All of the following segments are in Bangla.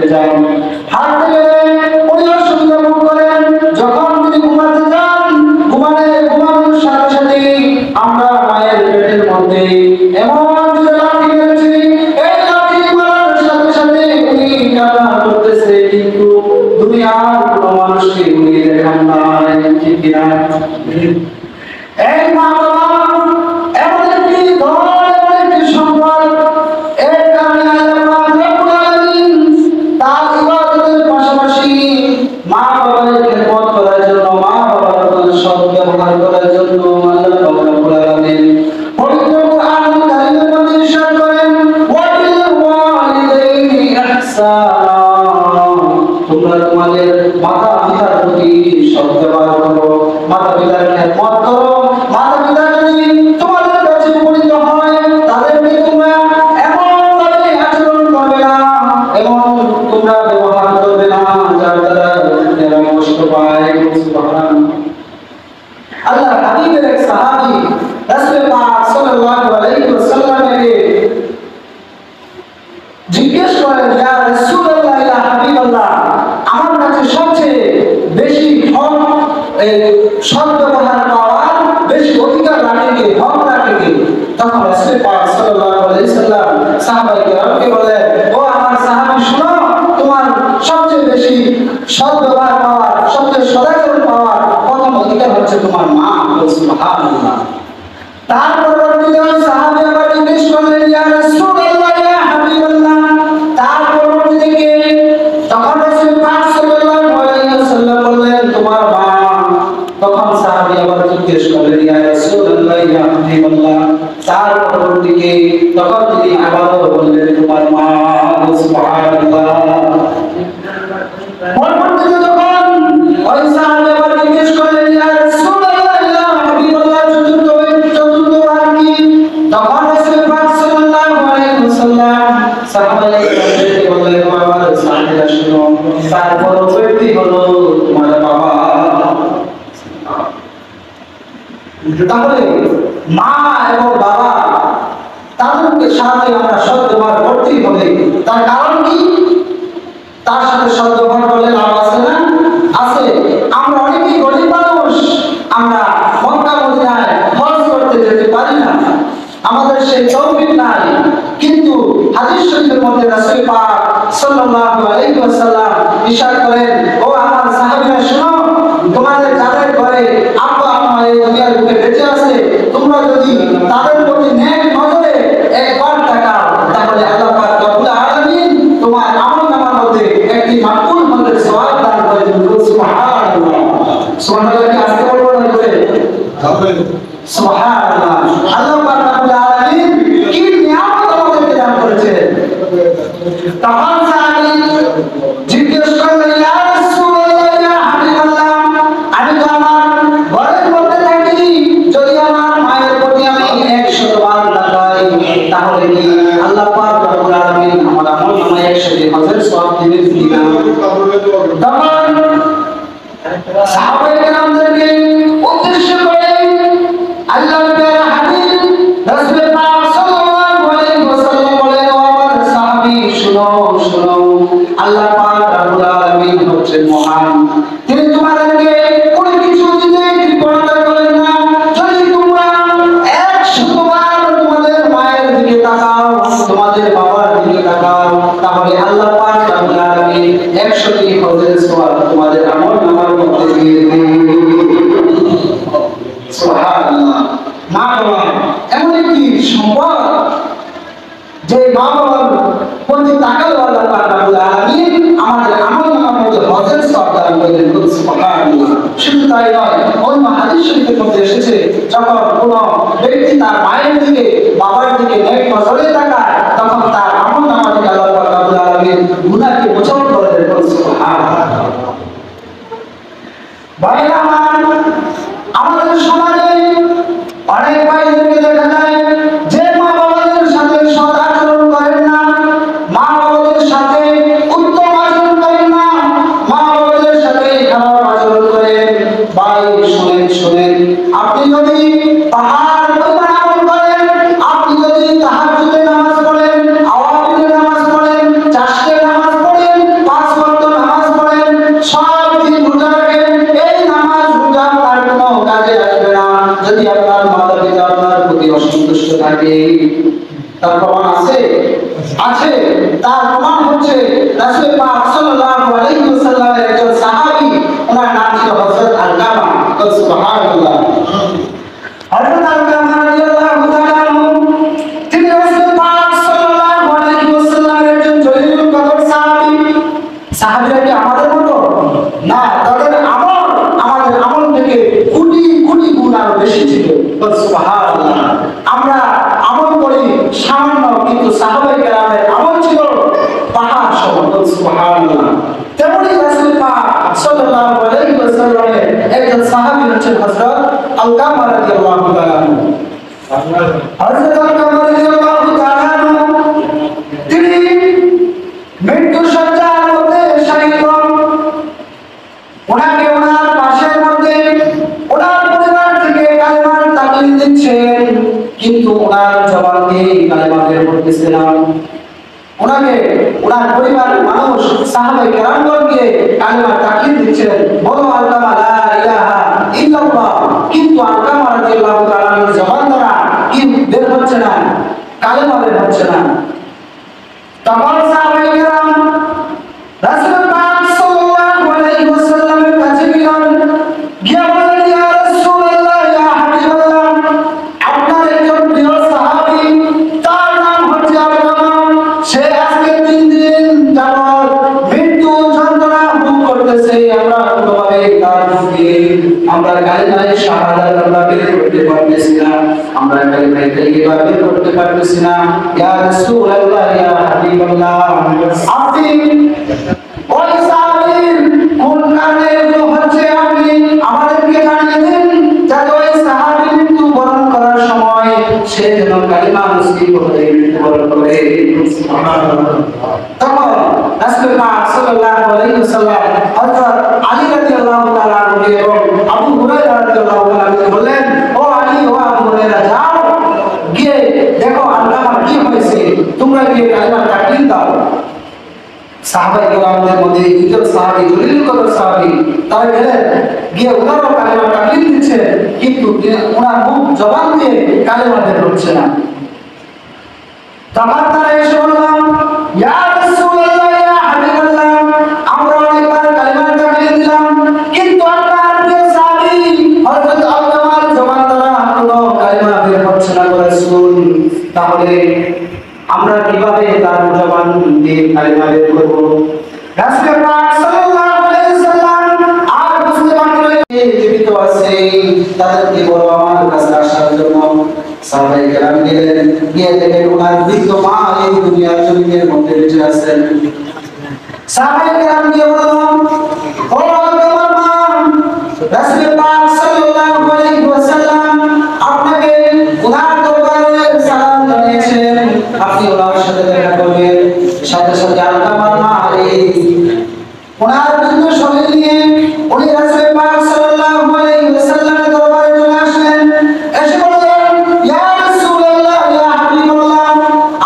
করতে যান, হাঁটতে গেলে উনি অসুবিধা ভোগ করেন। যখন তিনি ঘুমাতে যান, ঘুমানোর সাথে সাথে আমরা মায়ের পেটের মধ্যে এমন যে লাঠি মেরেছি, এই লাঠি মারার সাথে সাথে উনি কান্না করতেছে, কিন্তু দুনিয়ার কোনো মানুষকে উনি দেখান নাই, ঠিক কিনা? এই মা বাবা এমন একটি ধন, এমন একটি সম্পদ, এর কারণে আল্লাহ রাব্বুল আলামিন তার ইবাদতের পাশাপাশি মা বাবার খেদমত করার জন্য, মা বাবার সৎ ব্যবহার করার জন্য আল্লাহ রাব্বুল আলামিন পবিত্র কোরআনুল কারীমের মধ্যে ইরশাদ করেন, ওয়া বিল ওয়ালিদাইনি ইহসানা, তোমরা তোমাদের মাতা পিতার প্রতি সৎ ব্যবহার করো, মাতা পিতার খেদমত করো। মাতা পিতা যদি তোমাদের কাছে উপনীত হয়, তাদেরকে তোমরা এমন ভাবে আচরণ করবে না, এমন তোমরা ব্যবহার করবে না যার দ্বারা তারা কষ্ট পায়। সুবহানাল্লাহ। আল্লাহ হাবিবের এক সাহাবী রাসূল পাক সাল্লাল্লাহু আলাইহি ওয়াসাল্লামকে জিজ্ঞেস করেন, ইয়া রাসূলুল্লাহ, ইয়া হাবিবাল্লাহ, আমার কাছে সবচেয়ে বেশি হক সৎ ব্যবহার পাওয়ার বেশি অধিকার রাখে কে, হক রাখে কে? তখন রাসূল পাক সাল্লাল্লাহু আলাইহি ওয়াসাল্লাম সাহাবায়ে কেরামকে বলেন, ও আমার সাহাবী, শুনো, তোমার সবচেয়ে বেশি সৎ ব্যবহার পাওয়ার, সবচেয়ে সদাচরণ পাওয়ার প্রথম অধিকার হচ্ছে তোমার মা। সুবহানাল্লাহ। তার পরবর্তীতে সাহাবী আবার জিজ্ঞেস করলেন, ইয়া রাসূলুল্লাহ, ইয়া হাবিবাল্লাহ, তার পরবর্তীতে কে? তখন রাসূল পাক সাল্লাল্লাহু আলাইহি ওয়াসাল্লাম বললেন, তোমার মা। তখন সাহাবী আবার জিজ্ঞেস করলেন, ইয়া রাসূলুল্লাহ, ইয়া হাবিবাল্লাহ, তার পরবর্তীতে? তখন তিনি আবারও বললেন, তোমার মা। সুবহানাল্লাহ। পরবর্তীতে যখন ওই সাহাবী আবার জিজ্ঞেস করলেন, ইয়া রাসূলুল্লাহ, ইয়া হাবিবাল্লাহ, চতুর্থবার কি? তখন রাসূল পাক সাল্লাল্লাহু আলাইহি ওয়াসাল্লাম সাহাবায়ে বললেন, আমার সাহাবীরা শুনো, তার পরবর্তী হলো তোমার বাবা। তাহলে মা এবং বাবা, তাদেরকে সাথে আমরা সৎ ব্যবহার করতেই হবে। তার কারণ কি? তার সাথে সৎ ব্যবহার করলে লাভ আছে না? আছে। আমরা অনেকেই গরিব মানুষ, আমরা মক্কা মদিনায় হজ করতে যেতে পারি না, আমাদের সেই তৌফিক নাই, কিন্তু হাদিস শরীফের মধ্যে রাসূল পাক সাল্লাল্লাহু আলাইহি ওয়াসাল্লাম ইরশাদ করেন, ও আমার সাহাবীরা শুনো, তোমাদের যাদের ঘরে আব্বা আম্মা এই দুনিয়ার বুকে বেঁচে আছে, তোমরা যদি তাদের প্রতি নেক নজরে একবার তাকাও, তাহলে আল্লাহ পাক রব্বুল আলামিন তোমার আমলনামার মধ্যে একটি মাকবুল আমলের সওয়াব দান করে দিবেন। সুবহানাল্লাহ। সুবহানাল্লাহ কি আজকে বলবো না করে? সুবহানাল্লাহ। আল্লাহ পাক রব্বুল আলামিন কি নিয়ামত আমাদেরকে দান করেছেন। তখন সাহাবী জিজ্ঞেস করলেন, ইয়া রাসূলুল্লাহ, ইয়া হাবিবাল্লাহ, আমি তো আমার ঘরের মধ্যে থাকি, যদি আমার মায়ের প্রতি আমি 100 বার তাকাই, তাহলে কি আল্লাহ পাক রব্বুল আলামিন আমার আমলনামায় 100 হজের সওয়াব দিবেন কিনা? তখন সাহাবায়ে কেরামদেরকে উদ্দেশ্য করে আল্লাহর প্যারা হাবিব রাসূল পাক সাল্লাল্লাহু আলাইহি ওয়াসাল্লাম বলেন, ও আমার সাহাবী, শুনো শুনো, আল্লাহ পাক রব্বুল আলামিন হচ্ছেন মহান, তিনি তোমাদেরকে কোনো কিছু দিতে কৃপণতা করেন না। যদি তোমরা 100 বার তোমাদের মায়ের দিকে তাকাও, তোমাদের বাবার দিকে তাকাও, তাহলে আল্লাহ পাক রব্বুল আলামিন 100টি হজের সওয়াব তোমাদের আমলনামার মধ্যে দিয়ে দিবেন। সুবহানাল্লাহ। মা বাবা এমন একটি সম্পদ, যে মা বাবার প্রতি তাকালে আল্লাহ পাক রব্বুল আলামিন আমাদের আমলনামার মধ্যে হজের সওয়াব দান করেন। সুবহানাল্লাহ। শুধু তাই নয়, অন্য হাদিস শরীফের মধ্যে এসেছে, যখন কোনো ব্যক্তি তার মায়ের দিকে বাবার দিকে নেক নজরে তাকায়, তখন তার আমলনামা থেকে আল্লাহ পাক রব্বুল আলামিন গুনাহকে মোচন করে দেন। সুবহানাল্লাহ। ভাইরা আমার, আমাদের সমাজে অনেক ভাইদেরকে দেখা যায় যে মা বাবাদের সাথে সৎ আচরণ করেন না, মা বাবাদের সাথে উত্তম আচরণ করেন না, মা বাবাদের সাথে খারাপ আচরণ করেন। ভাই শুনেন শুনেন, আপনি যদি পাহাড় পরিমাণ আমল করেন, আপনি যদি তাহাজ্জুদে তার প্রমাণ আছে? আছে। তার প্রমাণ হচ্ছে রাসূল পাক সাল্লাল্লাহু আলাইহি ওয়াসাল্লামের একজন সাহাবী, ওনার নাম ছিল হযরত আলকামা। সুবহানাল্লাহ। হযরত আলকামা রাদিয়াল্লাহু তাআলা আনহু তিনি রাসূল পাক সাল্লাল্লাহু আলাইহি ওয়াসাল্লামের একজন জলিলুল কদর সাহাবী। সাহাবীরা কি আমাদের মতো? না, তাদের আমল আমাদের আমল থেকে কোটি কোটি গুণ আরো বেশি ছিল। সুবহানাল্লাহ। আমরা আমল করি সামান্য, কিন্তু সাহাবায়ে কেরামের আমল ছিল পাহাড় সমান। সুবহানাল্লাহ। তেমনি রাসূল পাক সাল্লাল্লাহু আলাইহি ওয়াসাল্লামের একজন সাহাবী হচ্ছেন হযরত আলকামা রাদিয়াল্লাহু তাআলা আনহু। হযরত আলকামা রাদিয়াল্লাহু তাআলা আনহু তিনি মৃত্যু শয্যার মধ্যে শায়িত। ওনাকে ওনার পাশের মধ্যে ওনার পরিবার থেকে কালেমার তাকিদ দিচ্ছেন, কিন্তু ওনার জবান দিয়ে কালেমা বের করতেছে না। ওনাকে ওনার পরিবারের মানুষ সাহাবায়ে কেরামগণকে কালেমার তাকিদ দিচ্ছেন, বলো আলকামা লা ইলাহা ইল্লাল্লাহ, কিন্তু আলকামা রাদিয়াল্লাহু তাআলা এর জবান দ্বারা কি বের হচ্ছে না, কালেমা বের হচ্ছে না। তখন সাহাবায়ে কেরাম রাসূল পাক সাল্লাল্লাহু আলাইহি ওয়াসাল্লামের কাছে গেলেন, গিয়ে বললেন, ইয়া রাসূলুল্লাহ, ইয়া হাবিবাল্লাহ, আপনার একজন প্রিয় সাহাবী, তার নাম হচ্ছে আলকামা, সে আজকে 3 দিন যাবত মৃত্যু যন্ত্রণা ভোগ করতেছে। আমরা কোনোভাবে তার মুখে আমরা কালিমায়ে শাহাদাত আমরা বের করতে পারতেছি না, আমরা কালিমায়ে তাইয়্যিবা বের করতে পারতেছি না। ইয়া রাসূলুল্লাহ, ইয়া হাবিবাল্লাহ, আপনি ওই সাহাবীর কোন কারণে হচ্ছে আপনি আমাদেরকে জানিয়ে দিন, যাতে ওই সাহাবী মৃত্যুবরণ করার সময় সে যেন কালিমা মুসলিম হয়ে মৃত্যুবরণ করে। তখন রাসূল পাক সাল্লাল্লাহু আলাইহি ওয়াসাল্লাম হযরত আলী রাদিয়াল্লাহু তাআলা আনহু এবং আবু হুরায়রা রাদিয়াল্লাহু তাআলা আনহু বললেন, ও আলী, ও আবু হুরায়রা, যাও গিয়ে দেখো আলকামার কি হয়েছে, তোমরা গিয়ে কালিমার তাকিদ দাও। সাহাবায়ে কেরামদের মধ্যে দুজন সাহাবী, জলিলুল কদর সাহাবী, তারা গেলেন, গিয়ে ওনারও কালেমা তাকিদ দিচ্ছে, কিন্তু ওনার মুখ জবান দিয়ে কালেমা বের হচ্ছে না। তখন তারা এসে বললাম, ইয়া রাসূলুল্লাহ, ইয়া হাবিবাল্লাহ, আমরা অনেকবার কালেমা তাকিদ দিলাম, কিন্তু আপনার প্রিয় সাহাবী হযরত আলকামার জবান দ্বারা কোনো কালেমা বের হচ্ছে না গো রাসূল, তাহলে আমরা কিভাবে তার জবান দিয়ে কালিমা বের করব? রাসূল পাক সাল্লাল্লাহু আলাইহি ওয়াসাল্লাম আর বুঝতে পারলেন জীবিত আছে, তাদেরকে বলো আমার কাছে আসার জন্য। সাহাবায়ে কেরাম গেলেন, গিয়ে দেখেন ওনার বৃদ্ধ মা এই দুনিয়ার জমিনের মধ্যে বেঁচে আছেন। সাহাবায়ে কেরাম গিয়ে বললেন, ও আলকামার মা, রাসূল পাক সাল্লাল্লাহু আলাইহি ওয়াসাল্লাম আপনাকে ওনার দরবারে সালাম জানিয়েছেন, আপনি ওনার সাথে দেখা করবেন। সাথে সাথে আলকামার মা ওনার বৃদ্ধ শরীর নিয়ে উনি রাসূল পাক সাল্লাল্লাহু আলাইহি ওয়াসাল্লামের দরবারে চলে আসলেন। এসে বললেন, ইয়া রাসূলুল্লাহ, ইয়া হাবিবাল্লাহ,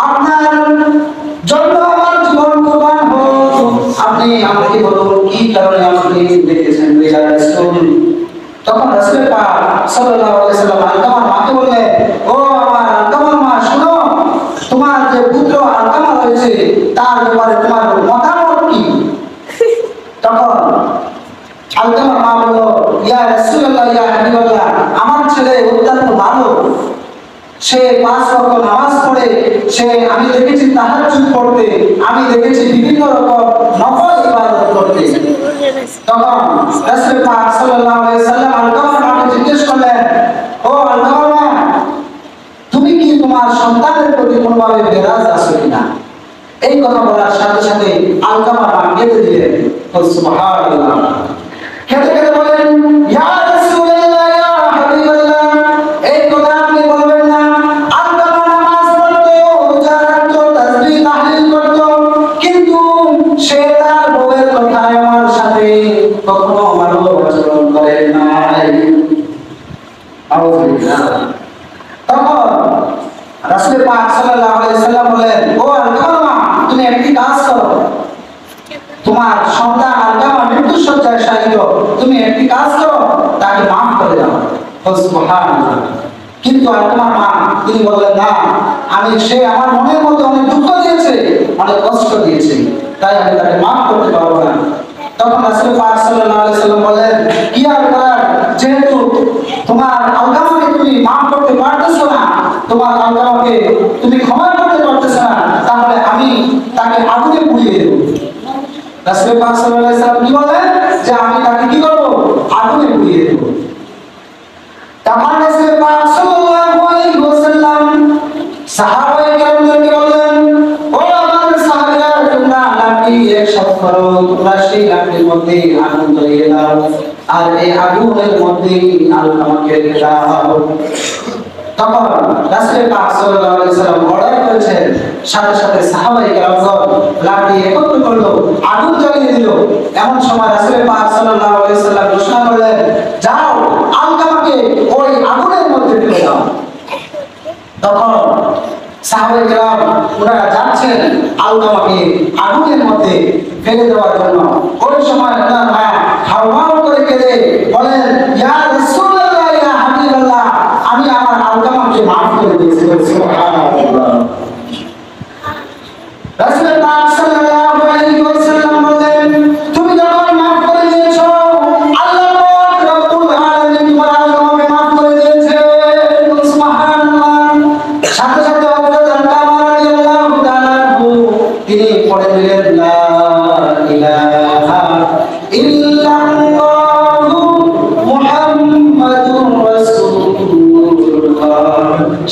আপনার জন্য আমার জীবন কুরবান হোক, আপনি আমাকে বলুন কি কারণে আমাকে ডেকেছেন ইয়া রাসূল। তখন রাসূল পাক সাল্লাল্লাহু আলাইহি ওয়াসাল্লাম আলকামার মাকে বললেন, ও আমার আলকামার মা, শুনো, তোমার যে পুত্র আলকামা রয়েছে তার ব্যাপারে তোমার মতামত কি? তখন আলকামার মা বলল, ইয়া রাসূলুল্লাহ, ইয়া হাবিবাল্লাহ, আমার ছেলে অত্যন্ত ভালো, সে 5 ওয়াক্ত নামাজ পড়ে, সে আমি দেখেছি তাহাজ্জুদ পড়তে, আমি দেখেছি বিভিন্ন রকম নফল ইবাদত করতে। তখন রাসূল পাক সাল্লাল্লাহু আলাইহি ওয়াসাল্লাম আলকামার মাকে জিজ্ঞেস করলেন, ও আলকামার মা, তুমি কি তোমার সন্তানের প্রতি কোনোভাবে বেরাজ আছো কিনা? এই কথা বলার সাথে সাথে আলকামার মা কেঁদে দিলেন। সুবহানাল্লাহ। কেঁদে কেঁদে বলেন, ইয়া রাসূলুল্লাহ, ইয়া হাবিবাল্লাহ, এই কথা আপনি বলবেন না। আলকামা নামাজ পড়তো, রোজা রাখতো, তাসবিহ তাহলিল করতো, কিন্তু সে তার বউয়ের কথায় আমার সাথে কখনো ভালো আচরণ করে নাই। আউযুবিল্লাহ। তখন রাসূল পাক সাল্লাল্লাহু আলাইহি ওয়াসাল্লাম বলেন, ও আলকামা, তুমি একটি কাজ করো, তোমার সন্তান আলকামা মৃত্যু শয্যায় শায়িত, তুমি একটি কাজ করো, তাকে মাফ করে দাও। সুবহানাল্লাহ। কিন্তু তোমার মা তিনি বললেন না, সে আমার মনের মধ্যে অনেক দুঃখ দিয়েছে, অনেক কষ্ট দিয়েছে, তাই আমি তাকে মাফ করতে পারবো না। তখন রাসূল পাক সাল্লাল্লাহু আলাইহি সাল্লাম বললেন, কি আর করার, যেহেতু তোমার আলকামাকে তুমি মাফ করতে পারতেছো না, তোমার আলকামাকে তুমি ক্ষমা করতে পারতেছো না, তাহলে আমি তাকে আগুনে পুড়িয়ে দেব। রাসূল পাক সাল্লাল্লাহু আলাইহি সাল্লাম কি বলেন, যে আমি তাকে কি করব, আগুনে পুড়িয়ে দেব। তখন রাসূল পাক সাল্লাল্লাহু আলাইহি ওয়াসাল্লাম সাহাবায়ে কেরামদেরকে বললেন, ও আমার সাহাবীরা, তোমরা লাঠি একসাথে করো, তোমরা সেই লাঠির মধ্যে আগুন জ্বালিয়ে দাও, আর এই আগুনের মধ্যে আলকামাকে রেখে দাও। তখন রাসূল পাক সাল্লাল্লাহু আলাইহি সাল্লাম অর্ডার করেছেন, সাথে সাথে সাহাবায়ে কেরামগণ লাঠি একত্র করলো, আগুন জ্বালিয়ে দিল। এমন সময় রাসূল পাক সাল্লাল্লাহু আলাইহি সাল্লাম ঘোষণা করলেন, যাও আলকামাকে ওই আগুনের মধ্যে ফেলে দাও। তখন সাহাবায়ে কেরাম ওনারা যাচ্ছেন আলকামাকে আগুনের মধ্যে ফেলে দেওয়ার জন্য। ওই সময় ওনার মা হাওমাও করে কেঁদে বলেন, ইয়া রাসূলুল্লাহ, ইয়া হাবিবাল্লাহ, আমি আমার আলকামাকে মাফ করে দিয়েছি। সুবহানাল্লাহ। রাসূল পাক সাল্লাল্লাহু আলাইহি ওয়াসাল্লাম বলেন, তুমি যখন মাফ করে দিয়েছো, আল্লাহ পাক রব্বুল আলামিন তোমার আলকামাকে মাফ করে দিয়েছে। সুবহানাল্লাহ। সাথে সাথে হযরত আলকামা রাদিয়াল্লাহু তাআলা তিনি পড়ে দিলেন, লা ইলাহা ইল্লাল্লাহু মুহাম্মাদুর রাসূলুল্লাহ।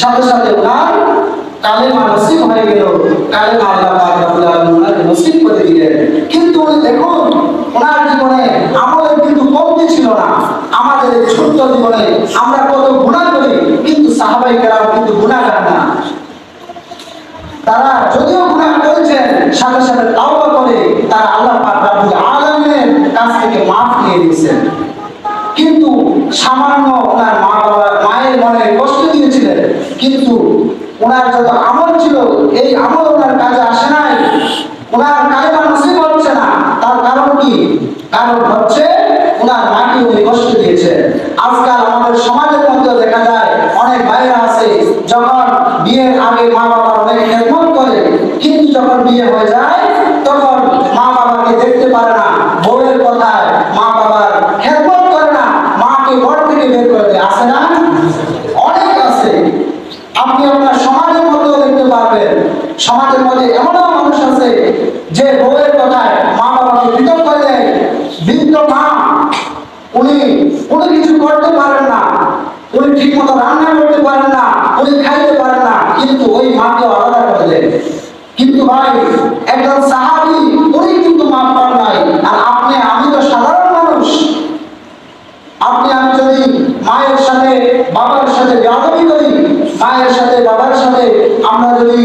সাথে সাথে ওনার কালেমা নসিব হয়ে গেল। কালেমা আল্লাহ পাক রব্বুল আলামিন ওনাকে নসিব করে দিলেন। কিন্তু দেখুন, ওনার জীবনে আমলের কিন্তু কমতি ছিল না। আমাদের এই ছোট্ট জীবনে আমরা কত গুনাহ করি, কিন্তু সাহাবায়ে কেরাম কিন্তু গুনাহগার না। তারা যদিও গুনাহ করেছেন, সাথে সাথে তাওবা করে তারা আল্লাহ পাক রব্বুল আলামিনের কাছ থেকে মাফ নিয়ে নিয়েছেন। কিন্তু সামান্য ওনার মা বাবা মায়ের মনে কষ্ট দিয়েছিলেন, কিন্তু ওনার যত আমল ছিল এই আমল ওনার কাজে আসে নাই। ওনার কালেমা নসিব হচ্ছে না, তার কারণ কি? কারণ হচ্ছে ওনার মাকে উনি কষ্ট দিয়েছে। আজকাল আমাদের সমাজের মধ্যে দেখা যায় অনেক ভাইরা আছে, যখন বিয়ের আগে মা বাবার অনেক খেদমত করে, কিন্তু যখন বিয়ে হয়ে যায় তখন মা বাবাকে দেখতে পারে না, বউয়ের কথায় মা বাবার খেদমত করে না, মাকে ঘর থেকে বের করে দেয়। আছে না? অনেক আছে। আপনি আপনার সমাজের মধ্যেও দেখতে পারবেন, সমাজের মধ্যে এমনও মানুষ আছে যে বউয়ের কথায় মা বাবাকে পৃথক করে দেয়। বৃদ্ধ মা, উনি কোনো কিছু করতে পারেন না, উনি ঠিক মতো রান্না করতে পারেন না, উনি খাইতে পারেন না, কিন্তু ওই মাকে আলাদা করে দেয়। কিন্তু ভাই, একজন সাহাবী উনি কিন্তু মাফ পান নাই। আর আপনি আমি তো সাধারণ মানুষ। আপনি আমি যদি মায়ের সাথে বাবার সাথে বেয়াদবি করি, মায়ের সাথে বাবার সাথে আমরা যদি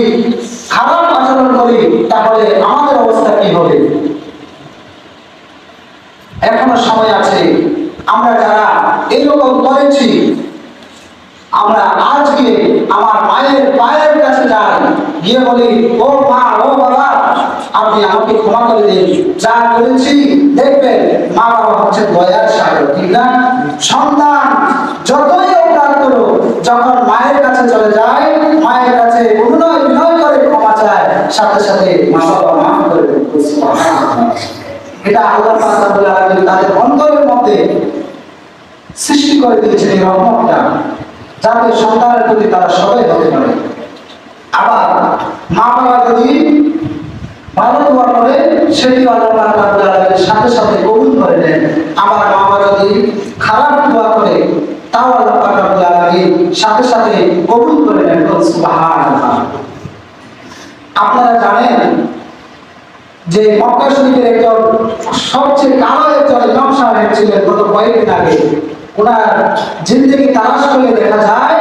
খারাপ আচরণ করি, তাহলে আমাদের অবস্থা কি হবে? এখনো সময় আছে। আমরা যারা এইরকম করেছি, আমরা আজকে আমার মায়ের পায়ের কাছে যাই, গিয়ে বলি, ও মা, ও বাবা, আপনি আমাকে ক্ষমা করে দিন, যা করেছি। দেখবেন মা বাবা হচ্ছে দয়ার সাগর, ঠিক না? সন্তান যতই অপরাধ করো, যখন মায়ের কাছে চলে যায়, মায়ের কাছে অনুনয় বিনয় করে ক্ষমা চায়, সাথে সাথে মা বাবা মাফ করে দেন। এটা আল্লাহ পাক রব্বুল আলামিন তাদের অন্তরের মধ্যে সৃষ্টি করে দিয়েছেন এই রহমতটা, যাতে সন্তানের প্রতি তারা সবাই হতে পারে। আবার মা বাবা যদি ভালো দোয়া করে, সেটি আল্লাহ পাক রব্বুল আলামিন সাথে সাথে কবুল করে নেন। আবার মা বাবা যদি খারাপ দোয়া করে, তাও আল্লাহ পাক রব্বুল আলামিন সাথে সাথে কবুল করে নেন। সুবহানাল্লাহ। আপনারা জানেন যে মক্কা শরীফের একজন সবচেয়ে কালো একজন ইমাম সাহেব ছিলেন, গত কয়েকদিন আগে। ওনার জিন্দেগি তালাশ করলে দেখা যায়